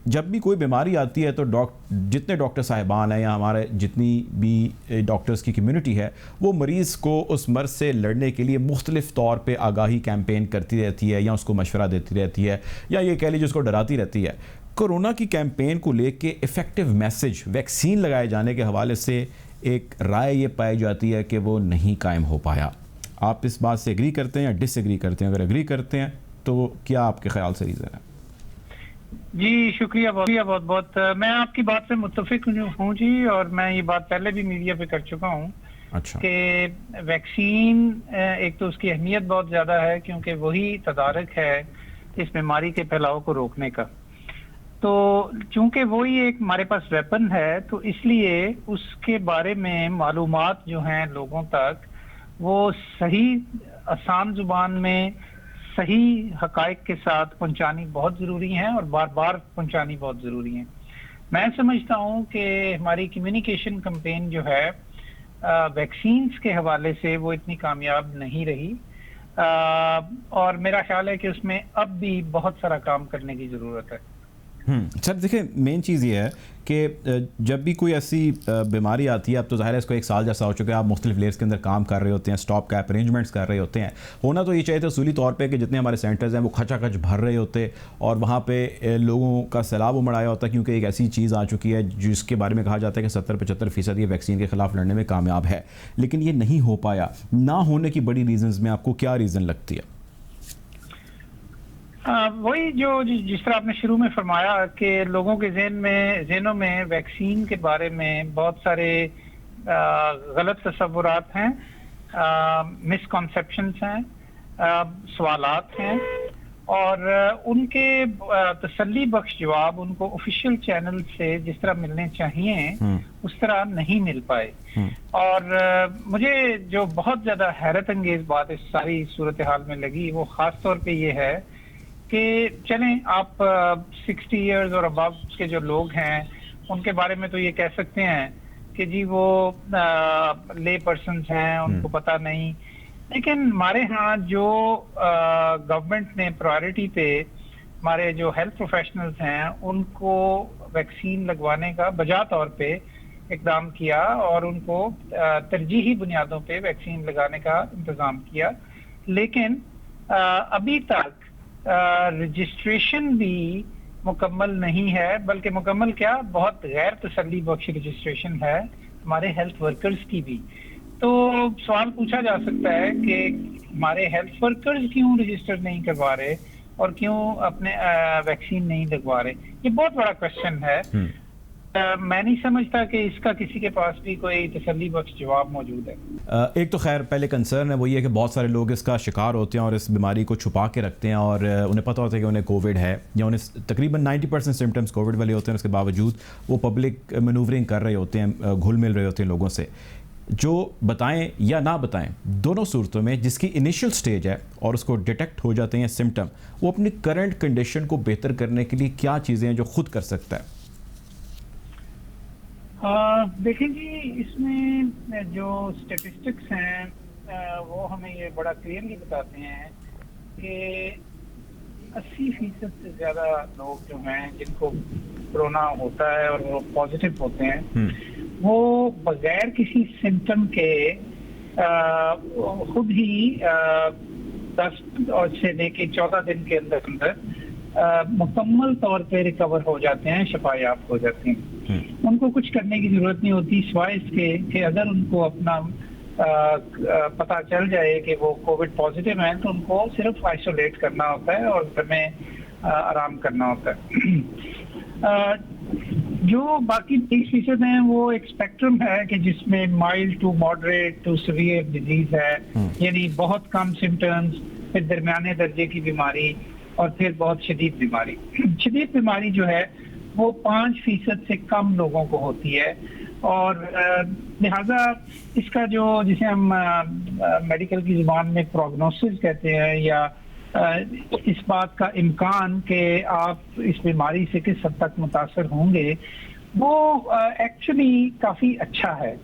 जब भी कोई बीमारी आती है तो जितने डॉक्टर साहिबान हैं या हमारे जितनी भी डॉक्टर्स की कम्युनिटी है, वो मरीज़ को उस मर्ज़ से लड़ने के लिए मुख्तलिफ़ तौर पे आगाही कैंपेन करती रहती है या उसको मशवरा देती रहती है या ये कह लीजिए उसको डराती रहती है। कोरोना की कैंपेन को लेके इफ़ेक्टिव मैसेज वैक्सीन लगाए जाने के हवाले से एक राय ये पाई जाती है कि वो नहीं कायम हो पाया। आप इस बात से एग्री करते हैं या डिसएग्री करते हैं? अगर एग्री करते हैं तो क्या आपके ख्याल से रीज़न है? जी शुक्रिया बहुत बहुत। मैं आपकी बात से मुत्तफिक हूँ जी, और मैं ये बात पहले भी मीडिया पे कर चुका हूँ। अच्छा। कि वैक्सीन एक तो उसकी अहमियत बहुत ज़्यादा है क्योंकि वही तदारक है इस बीमारी के फैलाव को रोकने का। तो चूंकि वही एक हमारे पास वेपन है, तो इसलिए उसके बारे में मालूमात जो हैं लोगों तक, वो सही आसान जुबान में सही हकायक के साथ पहुंचानी बहुत ज़रूरी है और बार बार पहुंचानी बहुत ज़रूरी है। मैं समझता हूं कि हमारी कम्युनिकेशन कैंपेन जो है वैक्सीन्स के हवाले से वो इतनी कामयाब नहीं रही, और मेरा ख्याल है कि उसमें अब भी बहुत सारा काम करने की ज़रूरत है। सर देखिए, मेन चीज़ ये है कि जब भी कोई ऐसी बीमारी आती है, अब तो ज़ाहिर है इसको 1 साल जैसा हो चुका है, आप मुख्तलिफ लेयर्स के अंदर काम कर रहे होते हैं, स्टॉप कैप अरेंजमेंट्स कर रहे होते हैं। होना तो ये चाहिए था उसूली तौर पे कि जितने हमारे सेंटर्स हैं वो खचाखच भर रहे होते और वहाँ पे लोगों का सैलाब उमड़ आया होता, क्योंकि एक ऐसी चीज़ आ चुकी है जिसके बारे में कहा जाता है कि 70-75% ये वैक्सीन के ख़िलाफ़ लड़ने में कामयाब है। लेकिन ये नहीं हो पाया। ना होने की बड़ी रीज़न्स में आपको क्या रीज़न लगती है? वही जो जिस तरह आपने शुरू में फरमाया कि लोगों के ज़हनों में वैक्सीन के बारे में बहुत सारे गलत तसव्वुरात हैं, मिसकॉन्सेप्शंस हैं, सवालात हैं, और उनके तसल्ली बख्श जवाब उनको ऑफिशियल चैनल से जिस तरह मिलने चाहिए उस तरह नहीं मिल पाए। और मुझे जो बहुत ज़्यादा हैरत अंगेज बात इस सारी सूरत हाल में लगी वो ख़ास तौर पे ये है कि चलें आप 60 इयर्स और अबव के जो लोग हैं उनके बारे में तो ये कह सकते हैं कि जी वो ले पर्सन्स हैं, उनको पता नहीं। लेकिन हमारे यहाँ जो गवर्नमेंट ने प्रायोरिटी पे हमारे जो हेल्थ प्रोफेशनल्स हैं उनको वैक्सीन लगवाने का बजा तौर पे इकदाम किया और उनको तरजीही बुनियादों पे वैक्सीन लगाने का इंतज़ाम किया। लेकिन अभी तक रजिस्ट्रेशन भी मुकम्मल नहीं है, बल्कि मुकम्मल क्या, बहुत गैर तसल्ली बख्श रजिस्ट्रेशन है हमारे हेल्थ वर्कर्स की भी। तो सवाल पूछा जा सकता है कि हमारे हेल्थ वर्कर्स क्यों रजिस्टर नहीं करवा रहे और क्यों अपने वैक्सीन नहीं लगवा रहे। ये बहुत बड़ा क्वेश्चन है। मैं नहीं समझता कि इसका किसी के पास भी कोई तसल्ली बख्श जवाब मौजूद है। एक तो खैर पहले कंसर्न है वो ये है कि बहुत सारे लोग इसका शिकार होते हैं और इस बीमारी को छुपा के रखते हैं और उन्हें पता होता है कि उन्हें कोविड है या उन्हें तकरीबन 90% सिम्टम्स कोविड वाले होते हैं। उसके बावजूद वो पब्लिक मैनूवरिंग कर रहे होते हैं, घुल मिल रहे होते हैं लोगों से। जो बताएं या ना बताएं, दोनों सूरतों में जिसकी इनिशियल स्टेज है और उसको डिटेक्ट हो जाते हैं सिम्टम, वो अपनी करंट कंडीशन को बेहतर करने के लिए क्या चीज़ें हैं जो खुद कर सकता है? देखें जी, इसमें जो स्टेटिस्टिक्स हैं वो हमें ये बड़ा क्लियरली बताते हैं कि 80% से ज़्यादा लोग जो हैं जिनको कोरोना होता है और वो पॉजिटिव होते हैं वो बगैर किसी सिम्टम के खुद ही 10 से लेके 14 दिन के अंदर अंदर मुकम्मल तौर पे रिकवर हो जाते हैं, शफायाब हो जाते हैं। उनको कुछ करने की जरूरत नहीं होती सिवाय इसके कि अगर उनको अपना पता चल जाए कि वो कोविड पॉजिटिव है तो उनको सिर्फ आइसोलेट करना होता है और घर में आराम करना होता है। जो बाकी 30% हैं वो एक स्पेक्ट्रम है कि जिसमें mild to moderate to severe disease है, यानी बहुत कम सिम्टम्स, फिर दरमियाने दर्जे की बीमारी और फिर बहुत शदीद बीमारी। शदीद बीमारी जो है वो 5% से कम लोगों को होती है और लिहाजा इसका जो जिसे हम मेडिकल की जुबान में प्रोग्नोसिस कहते हैं या इस बात का इम्कान कि आप इस बीमारी से किस हद तक मुतासर होंगे, वो एक्चुअली काफ़ी अच्छा है।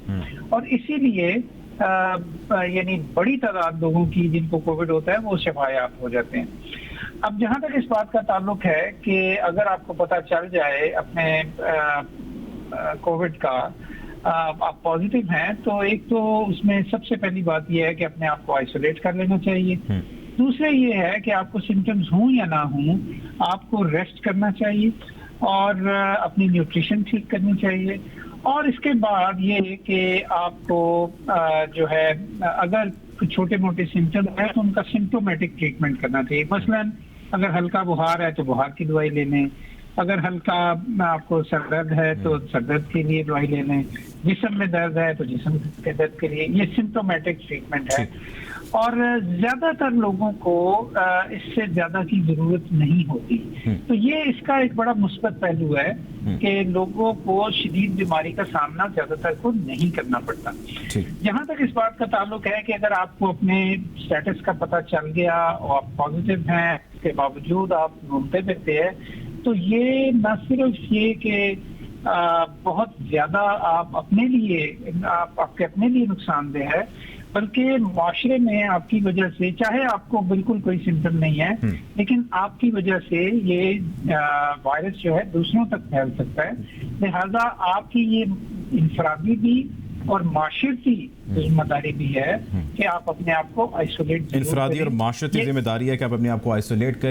और इसीलिए यानी बड़ी तादाद लोगों की जिनको कोविड होता है वो शफायाब हो जाते हैं। अब जहां तक इस बात का ताल्लुक है कि अगर आपको पता चल जाए अपने कोविड का, आप पॉजिटिव हैं, तो एक तो उसमें सबसे पहली बात यह है कि अपने आप को आइसोलेट कर लेना चाहिए। दूसरे ये है कि आपको सिम्टम्स हों या ना हों, आपको रेस्ट करना चाहिए और अपनी न्यूट्रिशन ठीक करनी चाहिए। और इसके बाद ये कि आपको जो है अगर छोटे मोटे सिम्टम है तो उनका सिम्टोमेटिक ट्रीटमेंट करना चाहिए। मसलन अगर हल्का बुखार है तो बुखार की दवाई ले लें, अगर हल्का आपको सर दर्द है तो सर दर्द के लिए दवाई ले लें, जिस्म में दर्द है तो जिस्म के दर्द के लिए, ये सिम्टोमेटिक ट्रीटमेंट है। और ज्यादातर लोगों को इससे ज्यादा की जरूरत नहीं होती। तो ये इसका एक बड़ा मुस्बत पहलू है कि लोगों को शदीद बीमारी का सामना ज्यादातर को नहीं करना पड़ता। जहां तक इस बात का ताल्लुक है कि अगर आपको अपने स्टेटस का पता चल गया और आप पॉजिटिव हैं, इसके बावजूद आप घूमते फिरते हैं, तो ये न सिर्फ ये कि बहुत ज्यादा आप अपने लिए आपके अपने लिए नुकसानदेह है, बल्कि माशरे में आपकी वजह से, चाहे आपको बिल्कुल कोई सिम्टम नहीं है, लेकिन आपकी वजह से ये वायरस जो है दूसरों तक फैल सकता है। लिहाजा आपकी ये इंफरादी भी और माशरती जिम्मेदारी भी है कि आप अपने आप को आइसोलेट, इंफरादी और माशरती जिम्मेदारी है कि आप अपने आप को आइसोलेट करें।